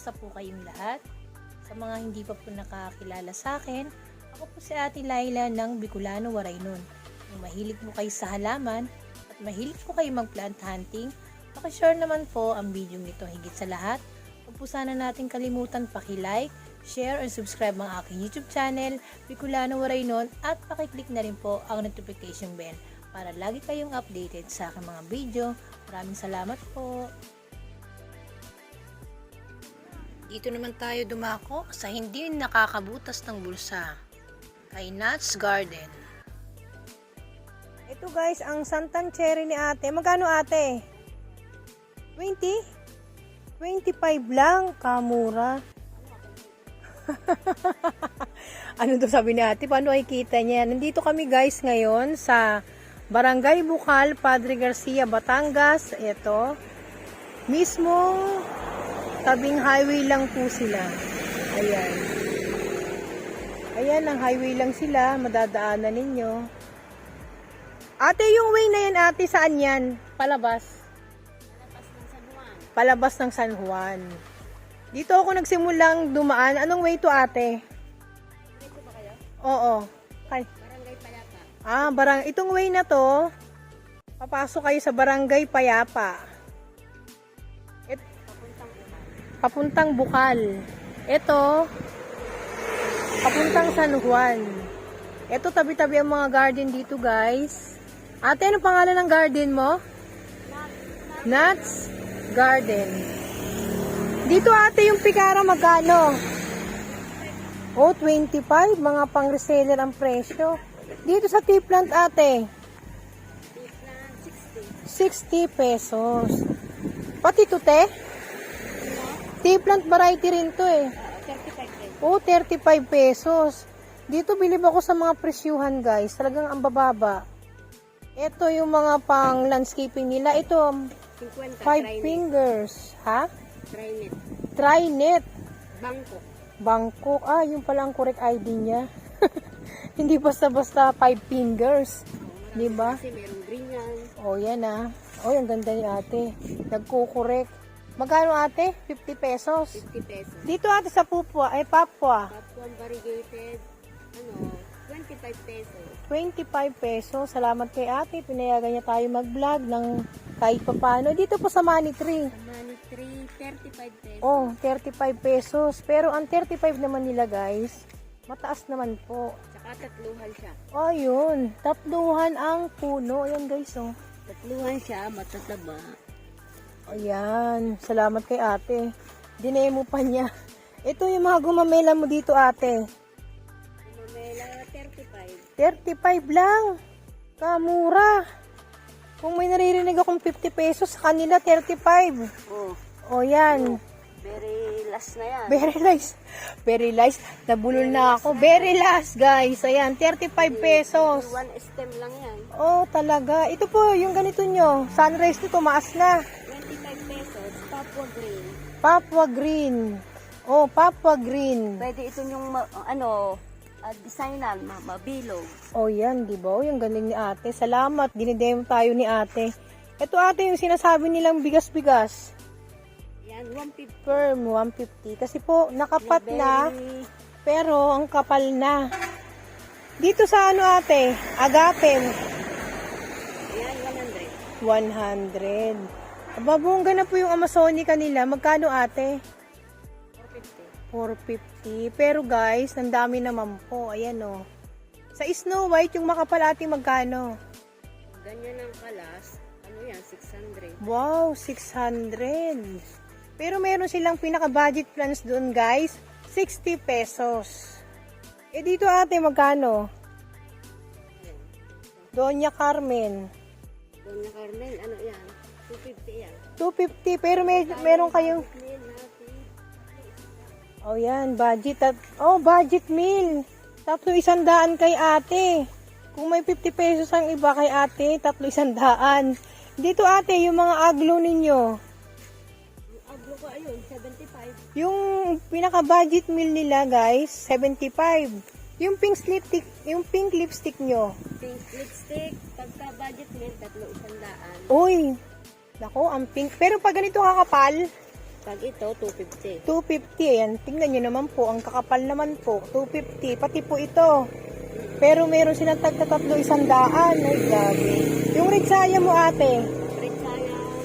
Kamusta po kayong lahat? Sa mga hindi pa po nakakilala sa akin, ako po si Ate Laila ng Bicolano Waraynon. Kung mahilig po kayo sa halaman at mahilig po kayo mag-plant hunting, pakishare naman po ang video nito. Higit sa lahat, huwag po sana natin kalimutan paki-like, share, and subscribe ang aking YouTube channel, Bicolano Waraynon, at pakiclick na rin po ang notification bell para lagi kayong updated sa aking mga video. Maraming salamat po! Dito naman tayo dumako sa hindi nakakabutas ng bulsa, kay Nuts Garden. Ito guys, ang santang cherry ni ate. Magkano ate? 20? 25 lang, kamura. Ano to sabi ni ate? Paano ay kita niya? Nandito kami guys ngayon sa Barangay Bukal, Padre Garcia, Batangas. Ito, mismo tabing highway lang po sila. Ayan. Ayan, ang highway lang sila. Madadaanan ninyo. Ate, yung way na yan, ate, saan yan? Palabas. Palabas ng San Juan. Palabas ng San Juan. Dito ako nagsimulang dumaan. Anong way to, ate? Dito ba kayo? Oo. Barangay Payapa. Itong way na to, papasok kayo sa Barangay Payapa. Papuntang Bukal. Ito, papuntang San Juan. Ito, tabi-tabi ang mga garden dito, guys. Ate, ano pangalan ng garden mo? Nuts Garden. Dito, ate, yung pikara magkano? Oh, 25. Mga pang-reseller ang presyo. Dito sa tea plant, ate. Tea plant, 60 60. pesos. Pati ito, te? Tea plant variety rin to eh. 35 pesos. Oh, 35 pesos. Dito bilib ako sa mga presyuhan guys. Talagang ang bababa. Ito yung mga pang landscaping nila. Ito, 50. 5 fingers. Ha? Trinet. Trinet. Bangkok. Bangkok. Ah, yung pala ang correct ID niya. Hindi basta-basta 5 fingers. Diba? Kasi merong green yan. Oh, yan ah. Oh, ang ganda ni ate. Nagko-correct. Magkano ate? 50 pesos. 50 pesos. Dito ate sa Papua. Papuan variegated, 25 pesos. 25 pesos. Salamat kay ate. Pinayagan niya tayo mag-vlog ng kahit papano. Dito po sa Money Tree. Money tree, 35 pesos. Oh, 35 pesos. Pero ang 35 naman nila guys, mataas naman po. Tsaka tatluhan siya. Oh, yun. Tatluhan ang puno. Ayan guys, oh. Tatluhan siya, matataba. Ayan. Salamat kay ate. Dinemo pa niya. Ito yung mga gumamela mo dito ate. Gumamela, 35. 35 lang. Kamura. Kung may naririnig akong 50 pesos sa kanila, 35. Oh, O yan. very last na yan. Very nice. Very nice. Nabulol na ako. Very last guys. Ayan, 35 pesos. One stem lang yan. Oh, talaga. Ito po, yung ganito nyo. Sunrise nito, maas na. 25 pesos, Papua green. Papua Green. Oh, Papua Green. Pwede ito yung designan, mabilog. Oh, yan, di ba? Oh, yung galing ni ate. Salamat. Dinidemo tayo ni ate. Ito ate, yung sinasabi nilang bigas-bigas. Yan, 150. Firm, 150. Kasi po, nakapat na, pero ang kapal na. Dito sa ano ate? Agape. Yan, 100. Aba, bongga na po yung Amazonica nila. Magkano ate? 150. 450. Pero guys, ang dami naman po. Ayan o. Sa Snow White, yung makapal ate magkano? Ganyan ang kalas. Ano yan, 600. Wow, 600. Pero meron silang pinaka-budget plans doon guys. 60 pesos. Eh dito ate, magkano? Yan. Doña Carmen. Doña Carmen, ano yan? 250 yan. 250. Pero meron kayong... Meal natin. Oh yan, budget. Budget meal. 300 kay ate. Kung may 50 pesos ang iba kay ate, 300. Dito ate, yung mga aglo ninyo. Ang aglo ko, ayun, 75. Yung pinaka-budget meal nila guys, 75. Yung pink lipstick nyo. Pink lipstick, pagka budget meal, 300. Uy, nako, ang pink. Pero pag ganito kakapal, Pag ito, 250. 250. Ayan, tingnan nyo naman po. Ang kakapal naman po. 250. Pati po ito. Pero meron silang tagtatatlo 100. Ay, grabe. Yung ritsaya mo, ate. Red sayang,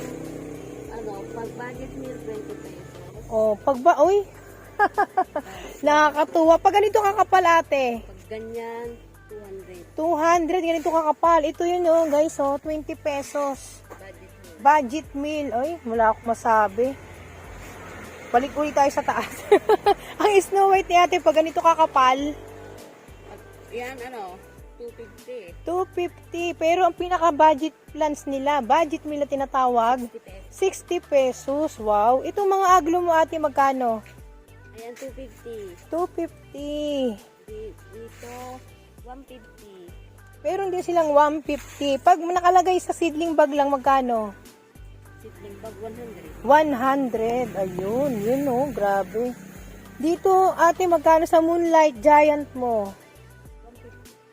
pag budget meal, 20 pesos. Oh, uy. Nakakatuwa. Pag ganito kakapal, ate. Pag ganyan, 200. 200. Ganito kakapal. Ito yun, oh, guys, oh. 20 pesos. Budget meal. Budget meal. Ay, wala akong masabi. Balik ulit tayo sa taas. Ang Snow White ni ate, pag ganito kakapal, Pag, yan, 250. 250. Pero ang pinaka-budget plans nila, budget meal na tinatawag, 50 pesos. 60 pesos. Wow. Itong mga aglo mo ate, magkano? Ayan, 250. 250. Dito, 150. Meron din silang 150. Pag nakalagay sa seedling bag lang, magkano? Sitling bag, 100. 100. Ayun, yun oh, grabe. Dito, ate, magkano sa Moonlight Giant mo?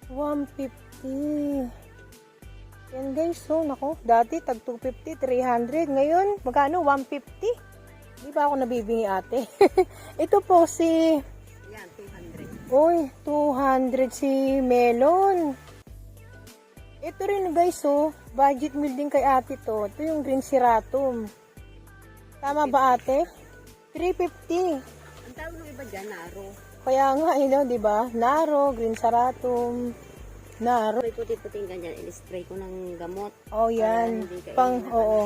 150. Yan guys, so, nako, dati tag 250, 300. Ngayon, magkano? 150. Di ba ako nabibingi ate? Ito po si, Yan, 200. uy, 200 si Melon. Ito rin guys, oh, budget meal din kay ate to. Ito yung green siratum. Tama ba ate? 350. Ang tawag ng iba dyan, naro. Kaya nga, di ba? Naro, green saratum, naro. May puti-puting ganyan, il-spray ko ng gamot. Oh, yan. Para hindi Pang, kainin na oo.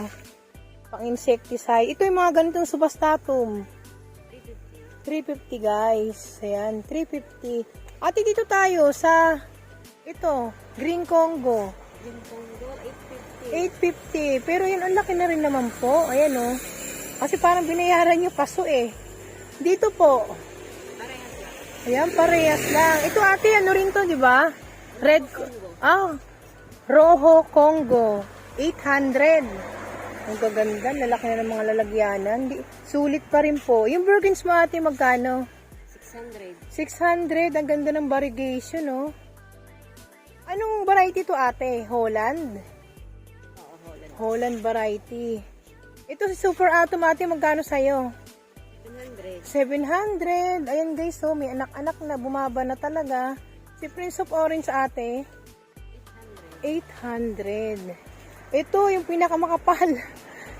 Pang insecticide. Ito yung mga ganitong subastatum. 350 guys. Ayan, 350. Ate, dito tayo sa, ito, Green Congo. Yung Congo, 850. 850. Pero yun, ang laki na rin naman po. Ayan, oh. Kasi parang binayaran nyo paso eh. Dito po. Parehas lang. Ayan, parehas lang. Ito ate, ano rin to, di ba? Red, Rojo Congo. 800. Ang gaganda, lalaki na ng mga lalagyanan. Sulit pa rin po. Yung Birkins mo ate, magkano? 600. 600. Ang ganda ng variegation, oh. Anong variety to ate? Holland? Oo, Holland. Holland variety. Ito si Super Atom ate, magkano sa'yo? 700. 700. Ayan guys, oh, may anak-anak na bumaba na talaga. Si Prince of Orange ate, 800. Ito yung pinakamakapal.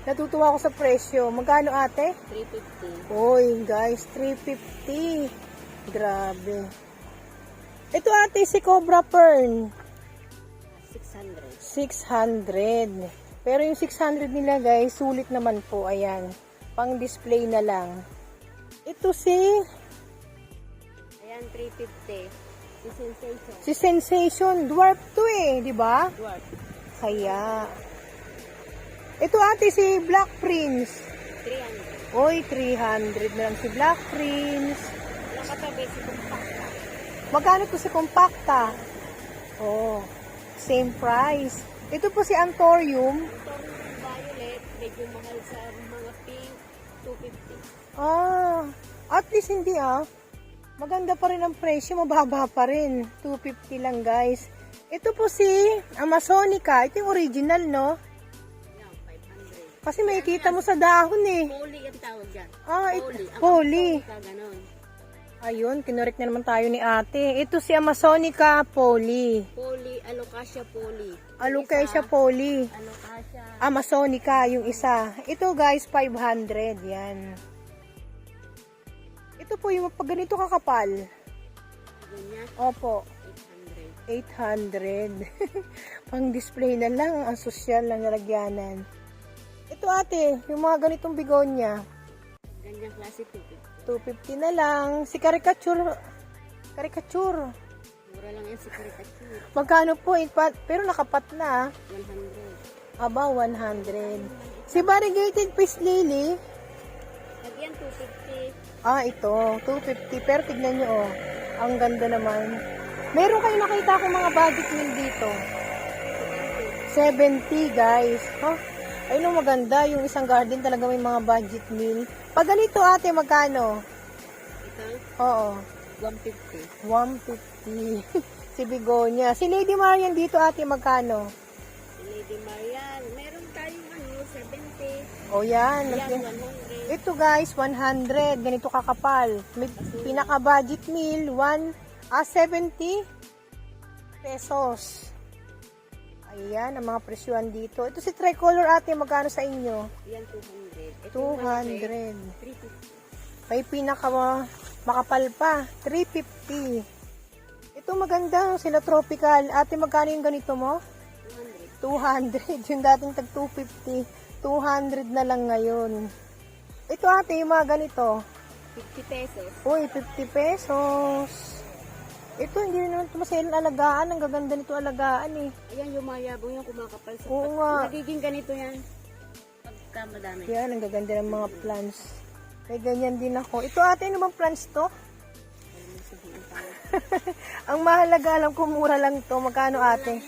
Natutuwa ako sa presyo. Magkano ate? 350. Oy, guys, 350. Grabe. Ito ate, si Cobra Fern. 600. 600. Pero yung 600 nila guys, sulit naman po. Ayan. Pang display na lang. Ito si Ayan, 350. Si Sensation. si Sensation. Dwarf to eh, di ba? Dwarf. Kaya. Ito ate si Black Prince. 300. Oy, 300 na lang si Black Prince. Nakatabi si Compacta. Magkano po si Compacta? Oh, same price. Ito po si Anthurium. Itong violet, medyo mahal sa mga pink, 250. At least hindi Maganda pa rin ang presyo, mababa pa rin. 250 lang guys. Ito po si Amazonica. Ito yung original, no? Yan, 500. Kasi makikita mo sa dahon eh. Poly ang tawag dyan. Poly. Poly. Ganon. Ayun, kinorek na naman tayo ni ate. Ito si Amazonica Poly. Poly, Alocasia Poly. Alocasia Poly. Alocasia. Amazonica, yung isa. Ito guys, 500. Yan. Ito po yung pag ganito kakapal. Ganyan, Opo, 800. 800. Pang display na lang, ang sosyal na nalagyanan. Ito ate, yung mga ganitong bigonya. Ganyang klase 250. 250 na lang. Si caricature. Mura lang yan si Caricature. Magkano po? Pero nakapat na. 100. Aba, 100. Si variegated peace lily. Lagyan 250. Ito. 250. Pero tignan nyo, oh. Ang ganda naman. Meron kayo nakita akong mga budget meal dito. 70, guys. Ayun, maganda. Yung isang garden talaga may mga budget meal. Pag ganito, ate, magkano? Ito, Oo. 150. 150. Si Bigonia. Si Lady Marian dito, ate, magkano? Si Lady Marian, meron tayong 70. O yan. Yan, 100. Ito guys, 100. Ganito kakapal. May pinaka-budget meal, 70 pesos. Ayan, ang mga presyuan dito. Ito si Tricolor ate, magkano sa inyo? Yan, 200. Ito, 200. 350. May pinaka makapal pa, 350. Ito maganda, sila tropical. Ate, magkano yung ganito mo? 200. Yung dating tag 250, 200 na lang ngayon. Ito ate, yung mga ganito. 50 pesos. Uy, 50 pesos. Ito, hindi rin naman ito masayalan alagaan. Ang gaganda nito alagaan eh. Ayan, yung mayabong yung kumakapal sa Oo nga. Nagiging ganito yan. Pagka madami. Yan, ang gaganda ng mga plants. May ganyan din ako. Ito ate, ano bang plants to? Ang mahalaga, alam ko mura lang to. Magkano ate?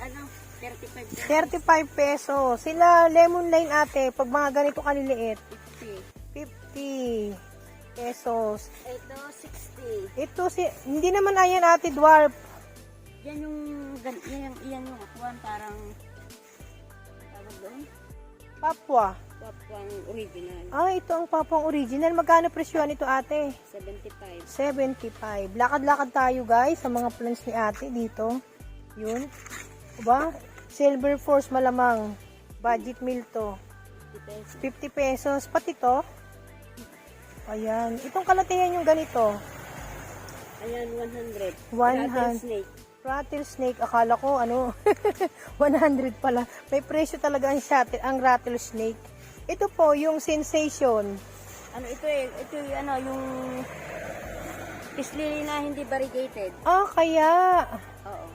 Ano? 35 pesos. 35 pesos. Sila lemon lime ate, pag mga ganito kaliliit, 50. 50 pesos. Ito, 60. Ito hindi naman ayan ate, dwarf. Yan yung, yan yung akuan, parang, tawag doon? Papua. Papang original. Ah, ito ang papang original. Magkano presyo nito ate? 75. 75. Lakad-lakad tayo guys sa mga plants ni ate dito. Yun. Diba? Silver Force malamang. Budget meal to. 50 pesos. 50 pesos. Pati to. Ayan. Itong kalatayan yung ganito. Ayan, 100. 100. Rattlesnake. Rattlesnake. Akala ko ano. 100 pala. May presyo talaga ang rattlesnake. Ito po yung sensation. Ano ito eh? Ito yung ano, yung pislili na hindi variegated. Ah, kaya. Oo.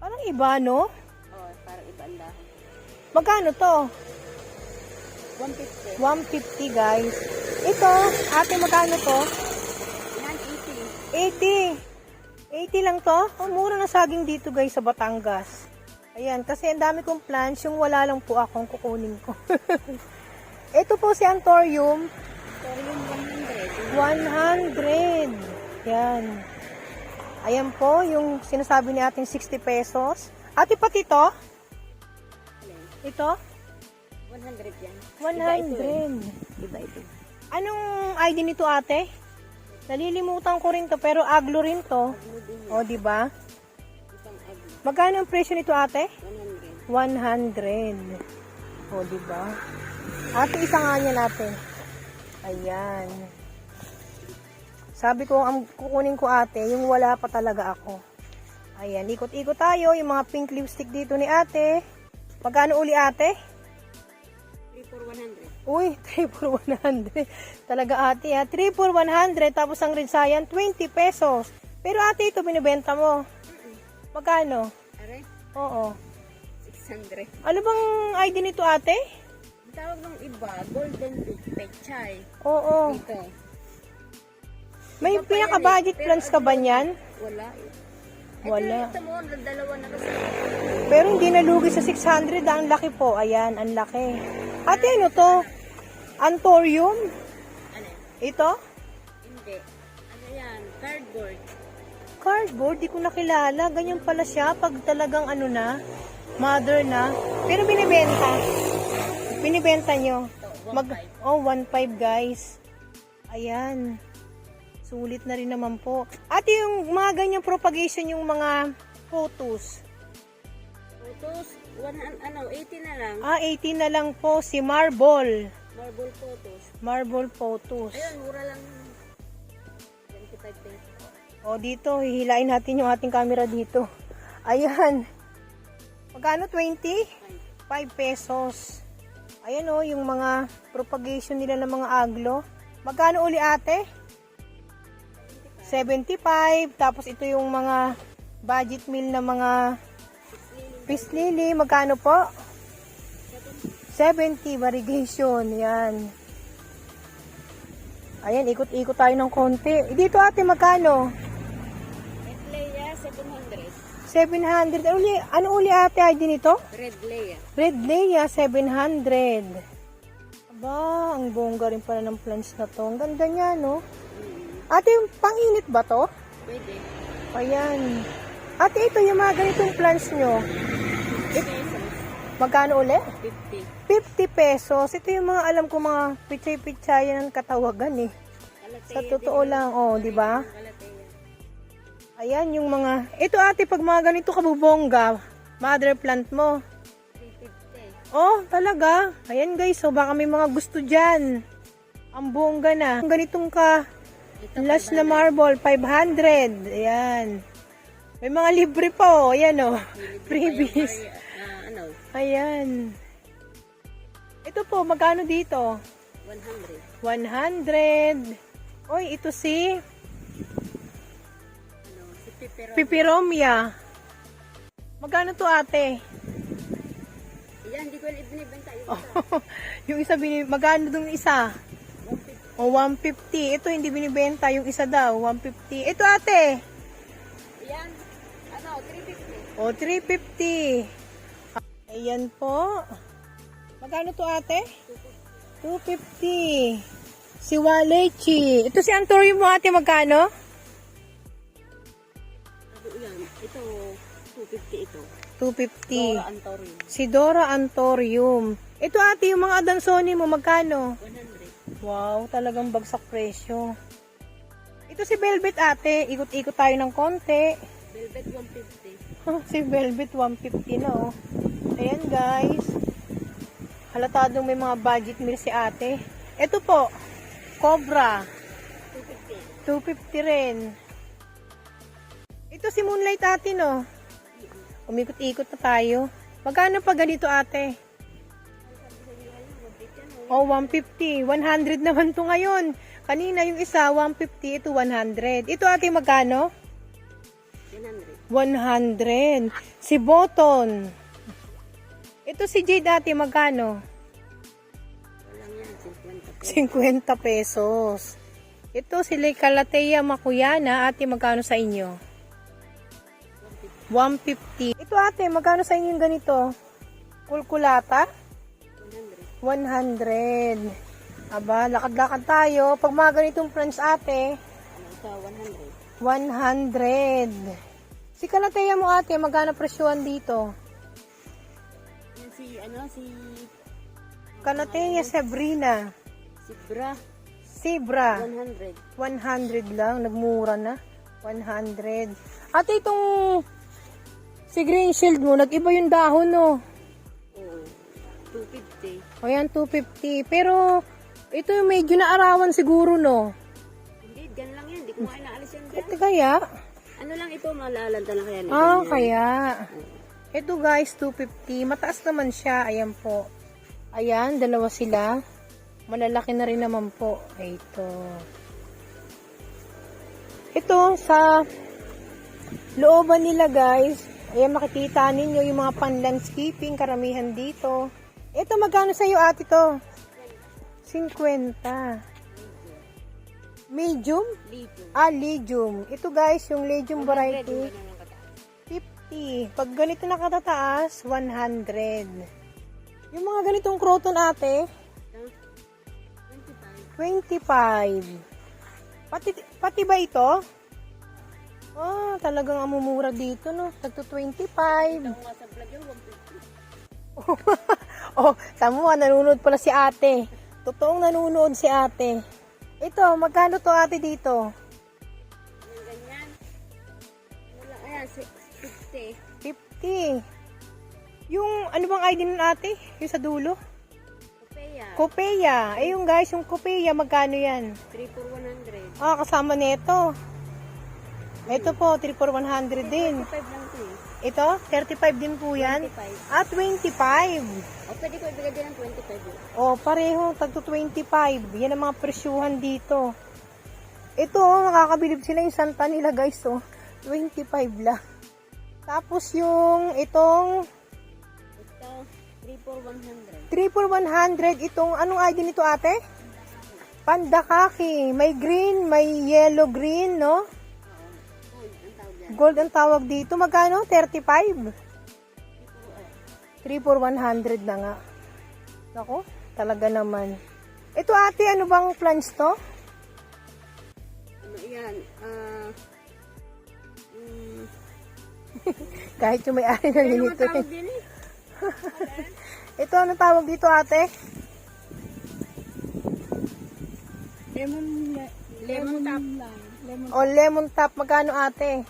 Parang iba, no? Oo, parang iba ang dahon. Magkano to? 150. 150 guys. Ito, ate magkano to? Yan, 80. 80 lang to? Oh, mura na saging dito guys sa Batangas. Ayan, kasi ang dami kong plants, yung wala lang po akong kukunin ko. Ito po si Anthurium. 80. Pero yung 100. Yan. Ayan po, yung sinasabi ni ating 60 pesos. Ate, pati to? Ito? 100 yan. 100. Iba ito. Anong ID nito ate? Nalilimutan ko rin to, pero aglo rin to. Ano din O, di ba? isang agli. Magkano ang presyo nito ate? 100. 100. O, di ba? Ate, isa nga niya natin. Ayan. Sabi ko, ang kukunin ko ate, yung wala pa talaga ako. Ayan, ikot-ikot tayo. Yung mga pink lipstick dito ni ate. Magkano uli ate? 3 for 100. Uy, 3 for 100. Talaga ate ha. 3 for 100. Tapos ang red cyan, 20 pesos. Pero ate, ito binibenta mo. Magkano? Are? Oo. 600. Ano bang ID nito ate? Ang tawag ng iba, golden pechay. Oo. Dito. May Iba pa yan pinaka-budget eh. plans ka ba niyan? Wala eh. Wala. Ito mo, dalawa na kasi. Pero hindi nalugi sa 600. Ang laki po. Ayan, ang laki. Ate, ano to? Anthurium? Ano yan? Ito? Hindi. Ano yan? Cardboard. Cardboard? Di ko nakilala. Ganyan pala siya pag talagang ano na, mother na. Pero binibenta. Binibenta nyo. Ito, 1.5. Oh, 1.5 guys. Ayan. Sulit na rin naman po. Ate, yung mga ganyang propagation, yung mga photos. Photos, 80 na lang. Ah, 18 na lang po si Marble. Marble photos. Marble photos. Ayun, mura lang. 25 pesos. O, dito, hihilain natin yung ating camera dito. Ayan. Magkano? 20? 5 pesos. Ayan o, yung mga propagation nila ng mga aglo. Magkano uli ate? 75. Tapos ito yung mga budget meal na mga fish lily. Magkano po? 70 variegation. Yan. Ayan, ikot-ikot tayo ng konti. Dito ate, magkano? Red Leia, 700. 700. Ano uli ate ID nito? Red Leia. Red Leia, 700. Aba, ang bongga rin pala ng plants na to. Ang ganda niya, no? Ate, yung pang-init ba to? Pwede. Ayan. Ate, ito yung mga ganitong plants nyo. 50 pesos. Magkano uli? 50. 50 pesos. Ito yung mga alam ko mga pichay-pichayan ng katawagan eh. Kalateya Sa totoo din. lang, oh, di ba? Kalateya. Ayan yung mga, ito ate, pag mga ganito kabubongga, mother plant mo. 350. Oh, talaga. Ayan guys, so baka may mga gusto dyan. Ang bongga na. Ang ganitong ka, Ito, last na marble, 500. Ayan. May mga libre pa oh. Ayan oh. Freebies. Ano? Ayan. Ito po, magkano dito? 100. 100. Oy, ito si Ano? Si Pipero. Pipiromia. Magkano to ate? Yan, hindi ko na ibinibenta. Yung Oh, yung isa, magkano dong isa? 150. O, 150. Ito, hindi binibenta. Yung isa daw, 150. Ito ate. Yan. Ano? 350. O, 350. Ayan po. Magkano to ate? 250. Si Walechi. Ito si Antorio mo ate, magkano? Ano yan? Ito, 250 ito. 250. Dora Antorium. Si Dora Antorium. Ito ate, yung mga Adansoni mo, magkano? 100. Wow, talagang bagsak presyo. Ito si Velvet ate, ikot-ikot tayo ng konti. Velvet 150. Si Velvet 150 na oh. Ayan guys. Halatadong may mga budget meal si ate. Ito po, Cobra. 250. 250 rin. Ito si Moonlight ate no. Umikot-ikot na tayo. Magkano pa ganito ate? Oh, 150. 100 naman to ngayon. Kanina yung isa, 150. Ito, 100. Ito ate, magkano? 100. 100. Si Boton. Ito si Jade ate, magkano? Walang yan, 50 pesos. 50 pesos. Ito si Calathea Makuyana. Ate, magkano sa inyo? 150. Ito ate, magkano sa inyo yung ganito? Kulkulata? 100. 100. Aba, lakad-lakad tayo. Pag mga ganitong friends ate, Ano ito? 100. 100. Si Calathea mo ate, magkano presyuhan dito? Yan si, ano, si Calathea Sabrina. si Bra. Sibra. 100. 100 lang. Nagmura na. 100. Ate, itong si Green Shield mo, nag-iba yung dahon, no? Oo. 250. O yan, 250. Pero, ito yung medyo naarawan siguro, no? Hindi, dyan lang yan. Hindi ko nga inaalis yan dyan. Ito kaya? Ano lang ito, malalanta lang kaya. Ah, kaya. Ito guys, 250. Mataas naman siya. Ayan po. Ayan, dalawa sila. Malalaki na rin naman po. Ito. Ito, sa looban nila guys. Ayan, makikita ninyo yung mga pan-landscaping. Karamihan dito. Ito, magkano sa'yo ate to? 50. Medium? Dito. Ah, legume. Ito guys, yung legume 100 variety. yung ganun ang kataas. 50. Pag ganito nakatataas, 100. Yung mga ganitong croton ate, Ito, 25. 25. Pati ba ito? Oh, talagang amumura dito, no? Tagto 25. Ito nga sa vlog yung 150. Oh, tamo, nanonood pala si ate. Totoong nanonood si ate. Ito, magkano to ate dito? Yung ganyan. Wala, ayan, 60. 50. Yung, ano bang ID nun ate? Yung sa dulo? Kopea. Copeya. Eh, yung guys, yung Copeya, magkano yan? 3 for 100. Ah, kasama nito. Ito po, 3 for 100 din. 25 lang ito eh. Ito, 35 din po yan. 25. Ah, 25. O pwede ko ibigay din ng 25 eh. Oh, pareho, tagto 25. Yan ang mga presyuhan dito. Ito, oh, makakabilib sila yung santa nila guys, oh. 25 lang. Tapos yung itong Ito, 3 for 100. 3 for 100, itong anong ID nito ate? Panda kaki. May green, may yellow green, no? Gold, ang tawag yan. Gold ang tawag dito. Magkano? 35. 3 3 for, for 100 na nga. Nako, talaga naman. Ito ate, ano bang plants to? ano yan? Kahit yung may-ari na Ano ang linito. tawag din eh? Ito, ano tawag dito, ate? Lemon top. O, lemon top. Magkano, ate?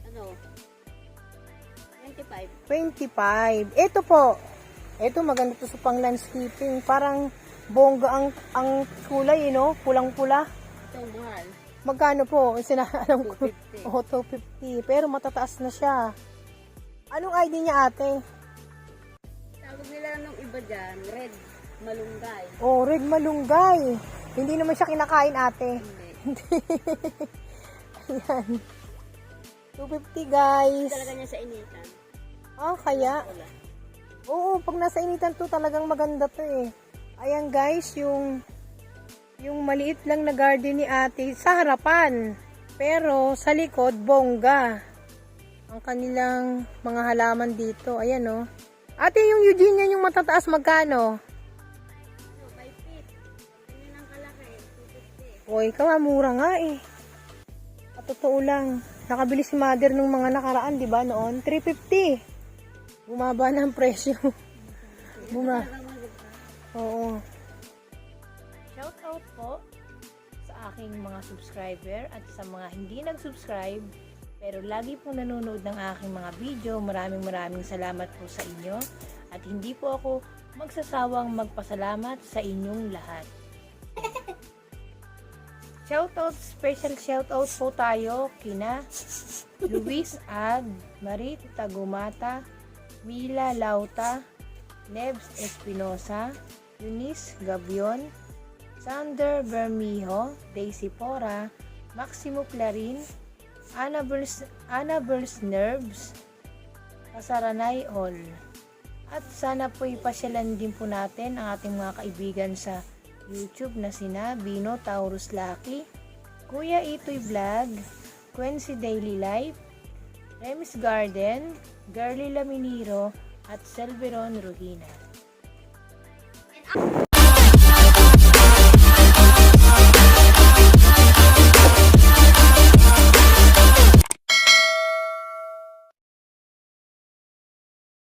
Ano? 25. 25. Ito po. Ito, maganda to sa pang landscaping. Parang bongga ang kulay, pulang-pula. Ito, mahal. Magkano po? Alam ko. 250. Oh, 250. Pero matataas na siya. Anong ID niya, ate? Tawag nila nung iba dyan, red malunggay. Oh, red malunggay. Hindi naman siya kinakain, ate. Hindi. Ayan. 250, guys. Talaga niya sa initan. Ah, kaya? Wala. Oo, pag nasa initan to, talagang maganda to eh. Ayan, guys, yung maliit lang na garden ni ate sa harapan. Pero sa likod, bongga. Ang kanilang mga halaman dito. Ayan, oh. Ate, yung Eugenia, yung matataas, magkano? Ano, 5 feet. Ganyan ang kalaki, 250. Oy, mura nga eh. At totoo lang, nakabili si mother nung mga nakaraan, di ba, noon? 350. Bumaba na ang presyo. Oo. Shout out po sa aking mga subscriber at sa mga hindi nag-subscribe pero lagi po nanonood ng aking mga video. Maraming salamat po sa inyo at hindi po ako magsasawang magpasalamat sa inyong lahat. Shoutout, special shoutout po tayo kina Luis Ag, Marit Tagumata, Mila Lauta, Nebs Espinosa, Eunice Gabion, Sander Bermijo, Daisy Pora, Maximo Clarin, Annabel's Nerves, Kasaranay All. At sana po ipasyalan din po natin ang ating mga kaibigan sa YouTube na sina Bino Taurus Lucky, Kuya Itoy Vlog, Quincy Daily Life, Remis Garden, Girly Laminiro, at Selveron Ruhina.